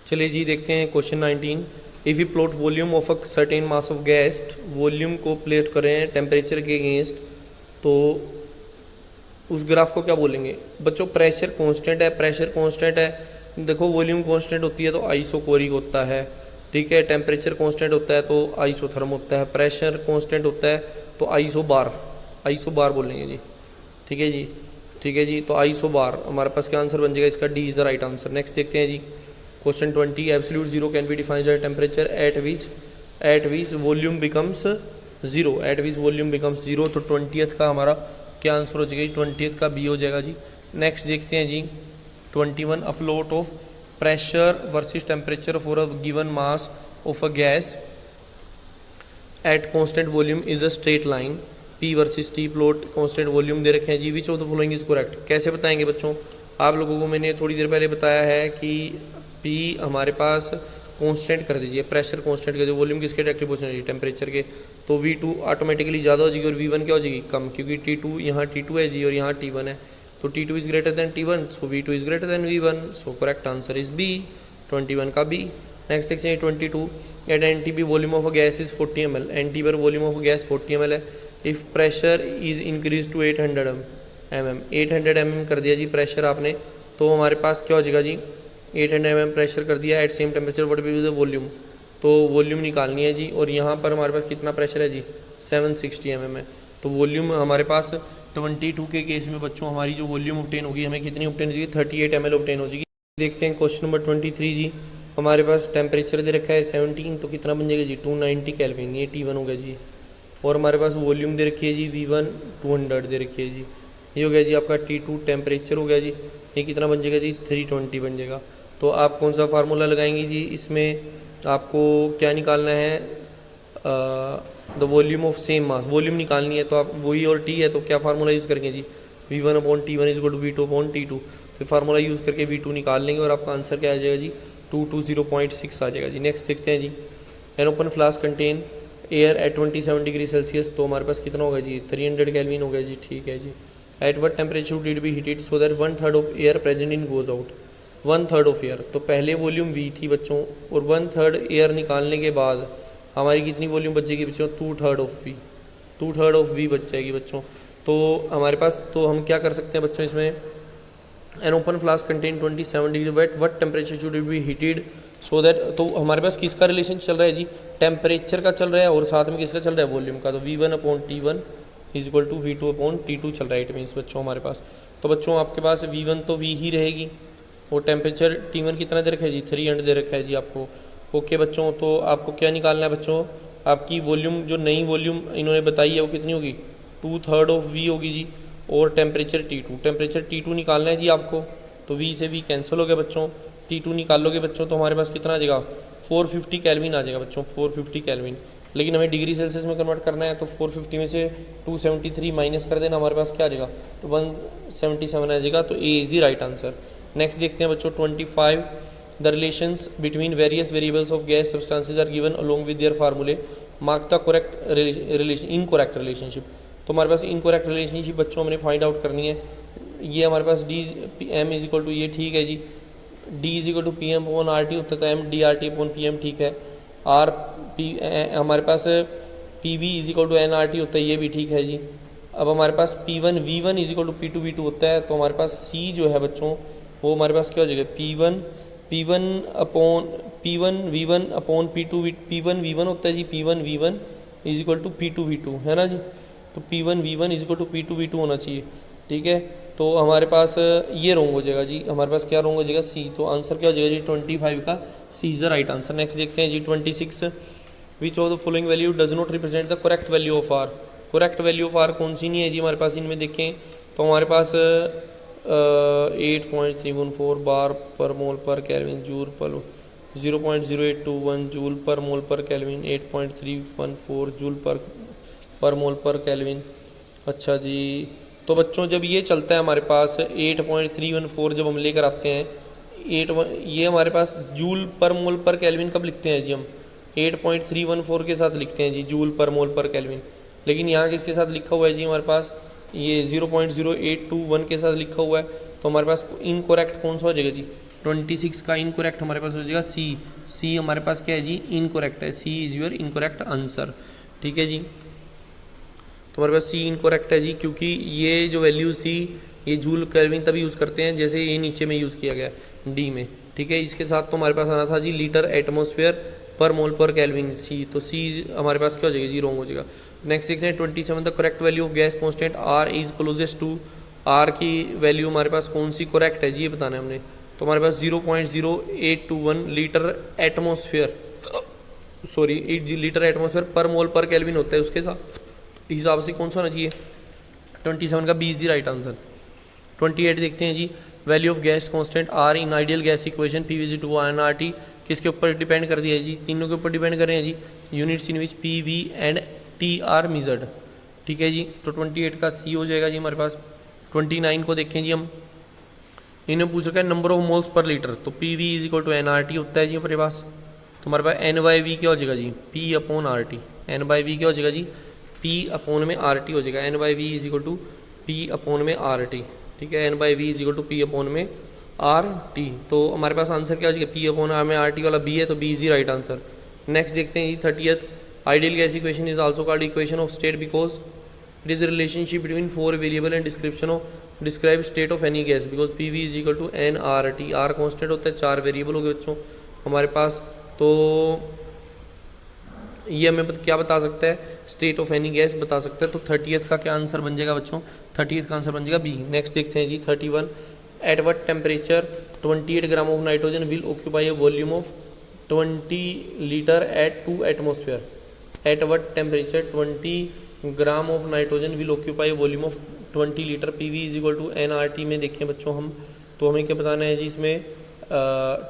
चलिए जी देखते हैं question 19। If you plot volume of a certain mass of gas, volume को प्लेट करें टेम्परेचर के अगेंस्ट, तो उस ग्राफ को क्या बोलेंगे बच्चों? प्रेशर कांस्टेंट है, प्रेशर कांस्टेंट है। देखो वॉल्यूम कांस्टेंट होती है तो आइसोकोरिक होता है, ठीक है। टेम्परेचर कांस्टेंट होता है तो आइसोथर्म होता है। प्रेशर कांस्टेंट होता है तो आइसोबार बोलेंगे जी, ठीक है जी, ठीक है जी। तो आइसोबार हमारे पास क्या आंसर बन जाएगा इसका? D is the right answer. Next देखते हैं जी question 20। Absolute zero can be defined as temperature at which volume becomes zero, at which volume becomes zero. तो 20th का हमारा क्या आंसर हो जाएगा? 20th का बी हो जाएगा जी। नेक्स्ट देखते हैं जी 21। A plot of pressure versus temperature for a given mass of a gas at constant volume is a straight line. P versus T plot constant volume दे रखे हैं जी। Which of the following is correct? कैसे बताएंगे बच्चों? आप लोगों को मैंने थोड़ी देर पहले बताया है कि पी हमारे पास कांस्टेंट कर दीजिए, प्रेशर कांस्टेंट कर दीजिए, वॉल्यूम किसके डायरेक्टली पोजीशन है? टेम्परेचर के। तो V2 ऑटोमेटिकली ज़्यादा हो जाएगी और V1 क्या हो जाएगी? कम, क्योंकि T2 यहाँ T2 है जी और यहाँ T1 है। तो T2 is greater than T1, so V2 is greater than V1, so correct answer is B, 21 का बी। नेक्स्ट देखते हैं 22। At NTP volume of a gas is 40 ml। NT पर वॉल्यूम ऑफ गैस 40 ml है। If pressure is increase to 800 mm, 800 mm कर दिया जी pressure आपने, तो हमारे पास क्या हो जाएगा जी? 800 mm प्रेशर कर दिया at same temperature, what will be the volume? तो वॉल्यूम निकालनी है जी। और यहाँ पर हमारे पास कितना प्रेशर है जी? 760 mm है। तो वॉल्यूम हमारे पास 22 के केस में बच्चों हमारी जो वॉल्यूम ऑब्टेन होगी, हमें कितनी ऑब्टेन हो जाएगी? 38 ml ऑब्टेन हो जाएगी। देखते हैं क्वेश्चन नंबर 23 जी। हमारे पास टेम्परेचर दे रखा है 17, तो कितना बन जाएगा जी? 290 केल्विन, ये T1 हो गया जी। और हमारे पास वॉल्यूम दे रखी है जी V1 200 दे रखी है जी। ये हो गया जी आपका T2 टेम्परेचर हो गया जी। ये कितना बन जाएगा जी? 320 बन जाएगा। तो आप कौन सा फार्मूला लगाएंगे जी? इसमें आपको क्या निकालना है? The volume of same mass, volume निकालनी है। तो आप वही और टी है तो क्या फार्मूला यूज़ करेंगे जी? V1/T1 is equal to V2/T2। तो फार्मूला यूज़ करके V2 निकाल लेंगे और आपका आंसर क्या आ जाएगा जी? 220.6 आ जाएगा जी। नेक्स्ट देखते हैं जी। An open flask contain air at 27 degree Celsius, तो हमारे पास कितना होगा जी? 300 केल्विन हो गया जी, ठीक है जी। At what temperature did be heated so that 1/3 of air present in goes out? 1/3 of air, तो पहले वॉल्यूम V थी बच्चों, और 1/3 एयर निकालने के बाद हमारी कितनी वॉल्यूम बच जाएगी बच्चों? 2/3 ऑफ V, 2/3 ऑफ V बच जाएगी बच्चों। तो हमारे पास, तो हम क्या कर सकते हैं बच्चों इसमें? An open flask contain 27 degree at what temperature should be heated so that, तो हमारे पास किसका रिलेशन चल रहा है जी? टेम्परेचर का चल रहा है और साथ में किसका चल रहा है? वॉल्यूम का। तो V1/T1 is equal to V2/T2 चल रहा है। इट मीन्स बच्चों हमारे पास, तो बच्चों आपके पास V1 तो V ही रहेगी और टेम्परेचर T1 कितना दे रखा है जी? 300 दे रखा है जी आपको। ओके बच्चों, तो आपको क्या निकालना है बच्चों? आपकी वॉल्यूम, जो नई वॉल्यूम इन्होंने बताई है वो कितनी होगी? 2/3 ऑफ V होगी जी। और टेम्परेचर T2 निकालना है जी आपको। तो V से V कैंसिल हो गया बच्चों, T2 निकालोगे बच्चों तो हमारे पास कितना आ जाएगा? 450 केल्विन आ जाएगा बच्चों, 450 केल्विन। लेकिन हमें डिग्री सेल्सियस में कन्वर्ट करना है, तो 450 में से 273 माइनस कर देना, हमारे पास क्या आ जाएगा? 177 आ जाएगा। तो A is the right answer. Next देखते हैं बच्चों 25। The relations between various variables of gas substances are given along with their formulae, mark the correct relation incorrect relationship. तो हमारे पास इनकरेक्ट रिलेशनशिप बच्चों हमने फाइंड आउट करनी है। ये हमारे पास DM इज इक्वल टू, ये ठीक है जी, D is equal to PM/RT होता है, तो MDRT/PM ठीक है। हमारे पास PV is equal to NRT होता है, ये भी ठीक है जी। अब हमारे पास P1V1 is equal to P2V2 होता है, तो हमारे पास C जो है बच्चों वो हमारे पास क्या हो जाएगा? P1V1/P2, P1V1 होता है जी, P1V1 is equal to P2V2 है ना जी। तो P1V1 is equal to P2V2 होना चाहिए, ठीक है। तो हमारे पास ये रॉन्ग हो जाएगा जी, हमारे पास क्या रॉन्ग हो जाएगा? C। तो आंसर क्या हो जाएगा जी? 25 का C is the right answer. Next देखते हैं जी 26। विच of the following value does not represent the correct value of R? Correct value of R कौन सी नहीं है जी हमारे पास? इनमें देखें तो हमारे पास 8.314 बार पर मोल पर केल्विन, जूल पर 0.0821 जूल पर मोल पर केल्विन, 8.314 जूल पर मोल पर केल्विन। अच्छा जी, तो बच्चों जब ये चलता है हमारे पास 8.314 जब हम लेकर आते हैं, ये हमारे पास जूल पर मोल पर केल्विन कब लिखते हैं जी? हम 8.314 के साथ लिखते हैं जी, जूल पर मोल पर केल्विन। लेकिन यहाँ किसके साथ लिखा हुआ है जी हमारे पास? ये 0.0821 के साथ लिखा हुआ है। तो हमारे पास इनकरेक्ट कौन सा हो जाएगा जी? 26 का इनकोरेक्ट हमारे पास हो जाएगा सी। सी हमारे पास क्या है जी, इनकोरेक्ट है। सी इज़ योर इनकोरेक्ट आंसर। ठीक है जी, तो हमारे पास सी इनकोरेक्ट है जी, क्योंकि ये जो वैल्यूज़ थी ये जूल केल्विन तभी यूज़ करते हैं जैसे ये नीचे में यूज़ किया गया डी में। ठीक है, इसके साथ तो हमारे पास आना था जी लीटर एटमोसफेयर पर मोल पर केल्विन, सी। तो सी हमारे पास क्या हो जाएगा जी, रॉन्ग हो जाएगा। नेक्स्ट देखते हैं 27 the correct value of gas constant R is closest to. R की वैल्यू हमारे पास कौन सी करेक्ट है जी, ये बताना है हमने। तो हमारे पास 0.0821 litre atmosphere, sorry 8 litre atmosphere पर मोल पर केल्विन होता है, उसके साथ हिसाब से कौन सा होना चाहिए, 27 का B is the right answer. 28 देखते हैं जी, value of gas constant R in ideal gas equation P V to N R T किसके ऊपर डिपेंड कर दिया है जी, तीनों के ऊपर डिपेंड कर रहे हैं जी, units in which P V and T are measured. ठीक है जी, तो 28 का सी हो जाएगा जी हमारे पास। 29 को देखें जी हम, इन्हें पूछ रखा है number of moles per litre, तो P V is equal to N R T होता है जी हमारे पास। तो हमारे पास एन बाई वी क्या हो जाएगा जी, P upon R T. N by V क्या हो जाएगा जी, पी अपॉन में आर टी हो जाएगा। N by V is equal to P upon में आर टी। ठीक है, N by V is equal to P upon में आर टी। तो हमारे पास आंसर क्या हो जाएगा, पी अपॉन आर में आर टी वाला बी है, तो B is the right answer. Next देखते हैं जी 30th, ideal gas equation is also called equation of state because it is relationship between 4 variable and description of describe state of any gas because P V is equal to N R T. R constant होता है, 4 variable हो गए बच्चों हमारे पास। तो ये हमें क्या बता सकता है, स्टेट ऑफ एनी गैस बता सकता है। तो 30th का क्या आंसर बन जाएगा बच्चों, 30th का आंसर बन जाएगा बी। नेक्स्ट देखते हैं जी 31, at what temperature 28 gram of nitrogen will occupy a volume of 20 litre at 2 atmosphere. At what temperature 20 gram of nitrogen will occupy volume of 20 litre. P V is equal to N R T में देखें बच्चों हम, तो हमें क्या बताना है जी इसमें,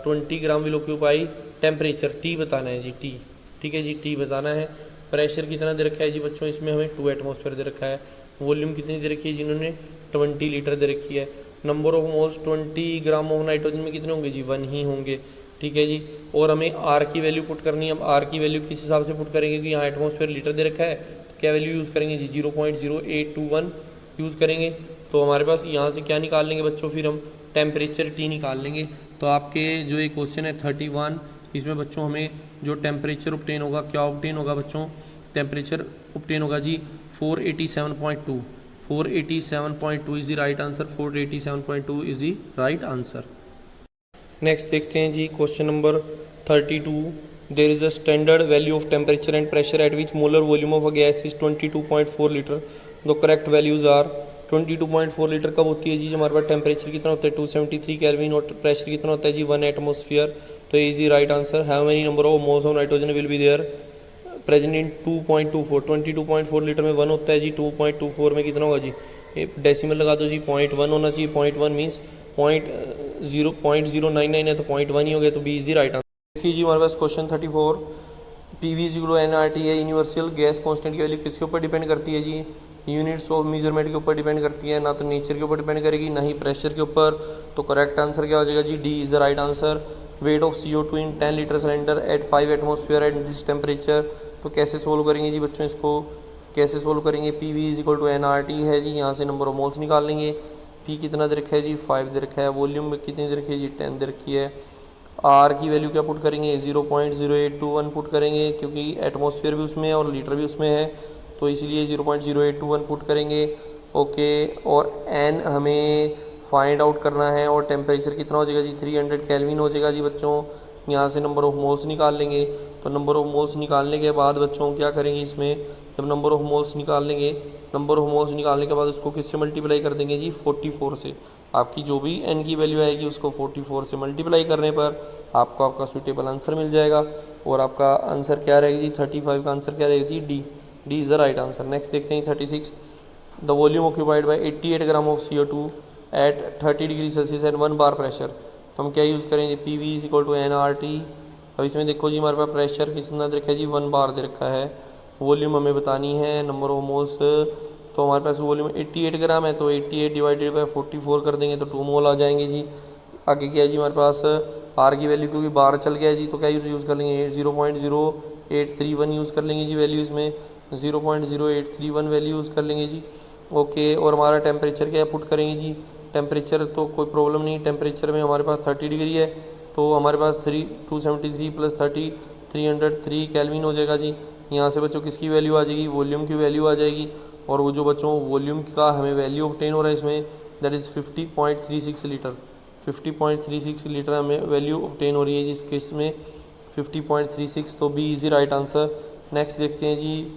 20 ग्राम विल ऑक्यूपाई, टेम्परेचर टी बताना है जी, टी। ठीक है जी, टी बताना है। प्रेशर कितना दे रखा है जी बच्चों इसमें, हमें 2 एटमोसफेयर दे रखा है। वॉल्यूम कितनी दे रखी है जिन्होंने, 20 लीटर दे रखी है। Number of moles 20 gram of nitrogen में कितने होंगे जी, 1 ही होंगे। ठीक है जी, और हमें आर की वैल्यू पुट करनी है। अब आर की वैल्यू किस हिसाब से पुट करेंगे, कि यहाँ एटमोसफेयर लीटर दे रखा है, तो क्या वैल्यू यूज़ करेंगे जी, 0.0821 यूज़ करेंगे। तो हमारे पास यहाँ से क्या निकाल लेंगे बच्चों, फिर हम टेम्परेचर टी निकाल लेंगे। तो आपके जो एक क्वेश्चन है 31, इसमें बच्चों हमें जो टेम्परेचर ऑब्टेन होगा, क्या ऑब्टेन होगा बच्चों, टेम्परेचर ऑब्टेन होगा जी 487.2। 487.2 is the right answer. 487.2 is the right answer. Next देखते हैं जी question number 32, there is a standard value of temperature and pressure at which molar volume of a gas is 22.4 litre. The correct values are, 22.4 litre कब होती है जी, हमारे पास temperature कितना होता है 273 केल्विन और प्रेशर कितना होता है जी 1 एटमोसफियर। तो easy right answer. Have many number of moles of nitrogen will be there present in 2.24। 22.4 litre में 1 होता है जी, 2.24 में कितना होगा जी, डेसिमल लगा दो जी, 0.1 होना चाहिए। 0.1 मीन्स 0.099 है, तो 0.1 ही हो गया, तो बी इजी राइट आंसर। देखिए जी हमारे पास question 34, P V equal N R T है, यूनिवर्सल गैस कांस्टेंट की वैल्यू किसके ऊपर डिपेंड करती है जी, यूनिट्स ऑफ मेजरमेंट के ऊपर डिपेंड करती है, ना तो नेचर के ऊपर डिपेंड करेगी, ना ही प्रेशर के ऊपर। तो करेक्ट आंसर क्या हो जाएगा जी, D is the right answer. Weight of CO2 in 10 litre cylinder at 5 atmosphere at this temperature. तो कैसे सोल्व करेंगे जी बच्चों, इसको कैसे सोल्व करेंगे, P V is equal to N R T है जी, यहाँ से नंबर ऑफ मोल्स निकाल लेंगे। पी कितना दे रखा है जी, 5 दे रखा है। वॉल्यूम में कितनी दे रखी है जी, 10 दे रखी है। आर की वैल्यू क्या पुट करेंगे, 0.0821 पुट करेंगे, क्योंकि एटमोसफियर भी उसमें है और लीटर भी उसमें है, तो इसीलिए 0.0821 पुट करेंगे। ओके, और एन हमें फाइंड आउट करना है, और टेम्परेचर कितना हो जाएगा जी, 300 केल्विन हो जाएगा जी बच्चों। यहाँ से नंबर ऑफ मोल्स निकाल लेंगे। तो नंबर ऑफ मोल्स निकालने के बाद बच्चों क्या करेंगे इसमें, जब नंबर ऑफ मोल्स निकाल लेंगे, नंबर ऑफ मोल्स निकालने के बाद उसको किससे मल्टीप्लाई कर देंगे जी, 44 से। आपकी जो भी एन की वैल्यू आएगी उसको 44 से मल्टीप्लाई करने पर आपको आपका सूटेबल आंसर मिल जाएगा। और आपका आंसर क्या रहेगा जी, 35 का आंसर क्या रहेगा जी, D. D is the right answer. Next देखते हैं 36, the volume occupied by 88 gram of CO2 at 30 degree Celsius and 1 bar pressure. तो हम क्या यूज़ करेंगे, P V is equal to N R T. अब इसमें देखो जी हमारे पास प्रेशर कितना दे रखा है जी, 1 बार दे रखा है। वॉल्यूम हमें बतानी है, नंबर ऑफ मोल्स, तो हमारे पास वॉल्यूम 88 ग्राम है, तो 88 डिवाइडेड बाई 44 कर देंगे तो 2 मोल आ जाएंगे जी। आगे क्या है जी हमारे पास, आर की वैल्यू क्योंकि बार चल गया है जी, तो क्या यूज़ कर लेंगे, 0.0831 यूज़ कर लेंगे जी वैल्यू इसमें, 0.0831 वैल्यू यूज़ कर लेंगे जी। ओके, और हमारा टेम्परेचर क्या है पुट करेंगे जी, टेम्परेचर तो कोई प्रॉब्लम नहीं, टेम्परेचर में हमारे पास 30 डिग्री है, तो हमारे पास 273 + 30 303 केल्विन हो जाएगा जी। यहाँ से बच्चों किसकी वैल्यू आ जाएगी, वॉल्यूम की वैल्यू आ जाएगी। और वो जो बच्चों वॉल्यूम का हमें वैल्यू ऑब्टेन हो रहा है इसमें, दैट इज़ 50.36 लीटर। 50.36 लीटर हमें वैल्यू ऑब्टेन हो रही है जी इस केस में, 50.36, तो B is right answer. Next देखते हैं जी,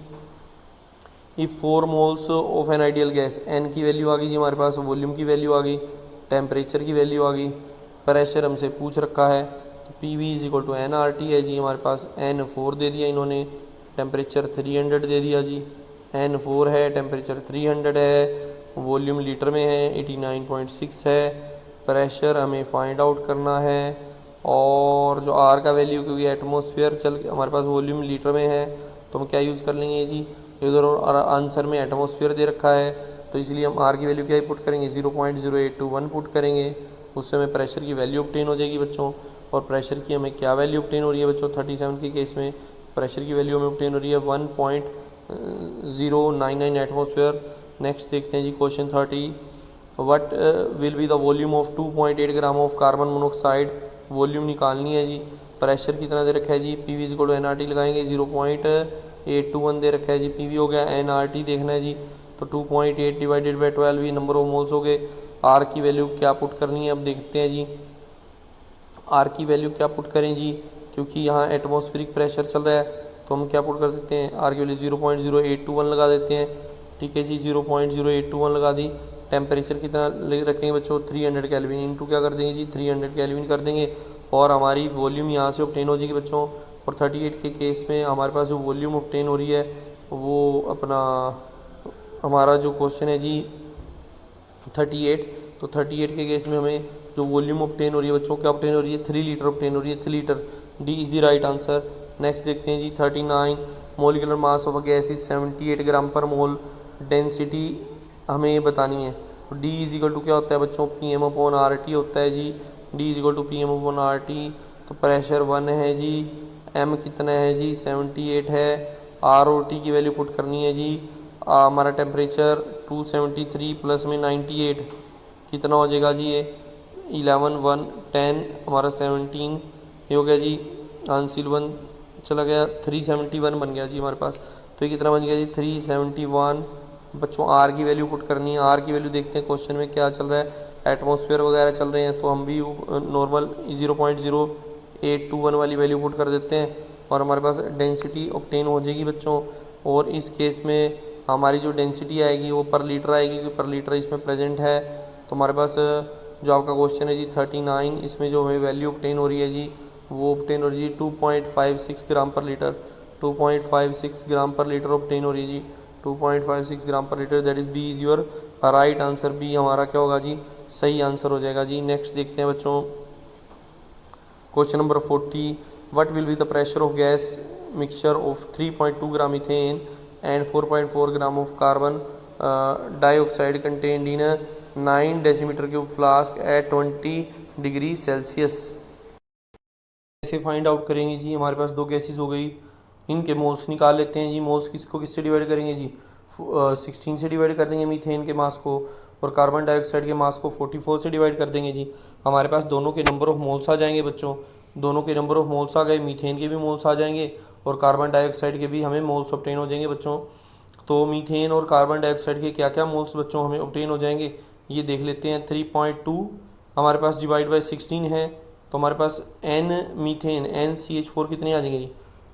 if 4 moles of an ideal gas, N की वैल्यू आ गई जी हमारे पास, वॉल्यूम की वैल्यू आ गई, टेम्परेचर की वैल्यू आ गई, प्रेशर हमसे पूछ रखा है, तो P V is equal to N R T है जी हमारे पास। एन 4 दे दिया इन्होंने, टेम्परेचर 300 दे दिया जी, एन 4 है, टेम्परेचर 300 है, वॉल्यूम लीटर में है 89.6 है, प्रेशर हमें फाइंड आउट करना है, और जो आर का वैल्यू क्योंकि एटमॉस्फेयर चल हमारे पास वॉल्यूम लीटर में है तो हम क्या यूज़ कर लेंगे जी, इधर और आंसर में एटमॉस्फेयर दे रखा है तो इसलिए हम आर की वैल्यू क्या पुट करेंगे, 0.0821 पुट करेंगे, उससे हमें प्रेशर की वैल्यू ऑब्टेन हो जाएगी बच्चों। और प्रेशर की हमें क्या वैल्यू ऑब्टेन हो रही है बच्चों, 37 के केस में प्रेशर की वैल्यू हमें ऑब्टेन हो रही है 1.099 एटमॉस्फेयर। नेक्स्ट देखते हैं जी question 30, what will be the volume of 2.8 gram of carbon monoxide, volume निकालनी है जी, प्रेशर कितना दे रखा है जी, P V is equal to N R T लगाएंगे, 0.821 दे रखा है जी, पी वी हो गया, एन आर टी देखना है जी, तो 2.8 डिवाइडेड बाई 12 ये नंबर ऑफ मोल्स हो गए। आर की वैल्यू क्या पुट करनी है अब देखते हैं जी, आर की वैल्यू क्या पुट करें जी, क्योंकि यहाँ एटमॉस्फेरिक प्रेशर चल रहा है तो हम क्या पुट कर देते हैं, आर की वैल्यू 0.0821 लगा देते हैं, ठीक है जी, 0.0821 लगा दी। टेम्परेचर कितना रखेंगे बच्चों, 300 केल्विन, इंटू क्या कर देंगे जी, 300 केल्विन कर देंगे, और हमारी वॉल्यूम यहाँ से ऑब्टेन हो जाएगी बच्चों। और 38 के केस में हमारे पास जो वॉल्यूम ऑब्टेन हो रही है वो अपना हमारा जो क्वेश्चन है जी 38, तो 38 के केस में हमें जो वॉल्यूम ऑब्टेन हो रही है बच्चों, क्या ऑब्टेन हो रही है, 3 लीटर ऑब्टेन हो रही है, 3 litre, D is the right answer. Next देखते हैं जी 39, molecular mass of a gas is 78 ग्राम पर मोल, डेंसिटी हमें बतानी है, डी इज इक्वल टू क्या होता है बच्चों, P M upon R T होता है जी, D is equal to P M upon R T. तो प्रेशर 1 है जी, एम कितना है जी 78 है, आर ओ टी की वैल्यू पुट करनी है जी, हमारा टेम्परेचर 273 प्लस में 98 कितना हो जाएगा जी, ये 11 1 10 हमारा 17 ये हो गया जी, आंसिल 1 चला गया, 371 बन गया जी हमारे पास, तो ये कितना बन गया जी 371। बच्चों आर की वैल्यू पुट करनी है, आर की वैल्यू देखते हैं क्वेश्चन में क्या चल रहा है, एटमॉस्फेयर वगैरह चल रहे हैं तो हम भी नॉर्मल 0.0821 वाली वैल्यू पुट कर देते हैं और हमारे पास डेंसिटी ऑब्टेन हो जाएगी बच्चों। और इस केस में हमारी जो डेंसिटी आएगी वो पर लीटर आएगी, क्योंकि पर लीटर इसमें प्रेजेंट है। तो हमारे पास जो आपका क्वेश्चन है जी 39, इसमें जो हमें वैल्यू ऑब्टेन हो रही है जी वो ऑब्टेन हो रही है 2.56 gram per litre, 2.56 gram per litre obtain हो रही है जी, 2.56 gram per litre, that is B is your right answer. B हमारा क्या होगा जी, सही आंसर हो जाएगा जी। नेक्स्ट देखते हैं बच्चों question number 40, what will be the pressure of gas mixture of 3.2 gram ethane and 4.4 gram of carbon dioxide contained in 9 decimetre cube flask at 20 degree Celsius. कैसे फाइंड आउट करेंगे जी, हमारे पास दो गैसेस हो गई, इनके मोल्स निकाल लेते हैं जी। मोल्स किसको किससे डिवाइड करेंगे जी, 16 से डिवाइड कर देंगे मीथेन के मास को, और कार्बन डाइऑक्साइड के मास को 44 से डिवाइड कर देंगे जी। हमारे पास दोनों के नंबर ऑफ मोल्स आ जाएंगे बच्चों, दोनों के नंबर ऑफ मोल्स आ गए, मीथेन के भी मोल्स आ जाएंगे और कार्बन डाइऑक्साइड के भी हमें मोल्स ऑब्टेन हो जाएंगे बच्चों। तो मीथेन और कार्बन डाइऑक्साइड के क्या क्या मोल्स बच्चों हमें ऑब्टेन हो जाएंगे ये देख लेते हैं। 3.2 हमारे पास डिवाइड बाई 16 है, तो हमारे पास एन मीथेन NCH4 कितने आ जाएंगे जी,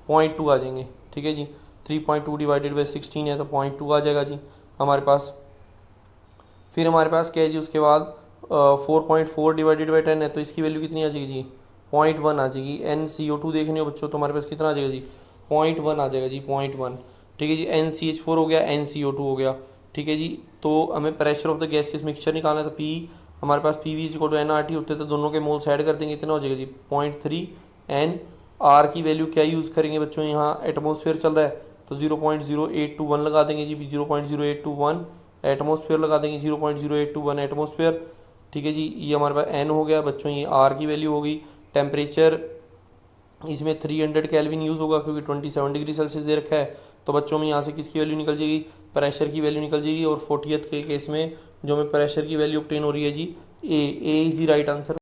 0.2 आ जाएंगे, ठीक है जी। 3.2 डिवाइडेड बाई 16 है तो 0.2 आ जाएगा जी हमारे पास। फिर हमारे पास क्या है जी, उसके बाद 4.4 डिवाइडेड बाई 10 है तो इसकी वैल्यू कितनी आ जाएगी जी, 0.1 आ जाएगी। NCO2 देखने हो बच्चों तो हमारे पास कितना आ जाएगा जी, 0.1 आ जाएगा जी, 0.1, ठीक है जी। NCH4 हो गया, NCO2 हो गया, ठीक है जी। तो हमें pressure of the gases mixture निकालना है, तो पी हमारे पास P V is equal to N R T होते तो दोनों के मोल्स ऐड कर देंगे, इतना हो जाएगा जी 0.3। एन आर की वैल्यू क्या यूज़ करेंगे बच्चों, यहाँ एटमॉस्फेयर चल रहा है तो 0.0821 लगा देंगे जी, 0.0821 एटमॉस्फेयर लगा देंगे, 0.0821 एटमॉस्फेयर, ठीक है जी। ये हमारे पास एन हो गया बच्चों, ये आर की वैल्यू होगी। टेम्परेचर इसमें 300 केल्विन यूज़ होगा क्योंकि 27 डिग्री सेल्सियस दे रखा है, तो बच्चों में यहाँ से किसकी वैल्यू निकल जाएगी, प्रेशर की वैल्यू निकल जाएगी। और 40th के केस में जो हमें प्रेशर की वैल्यू ऑब्टेन हो रही है जी, ए इज द राइट आंसर।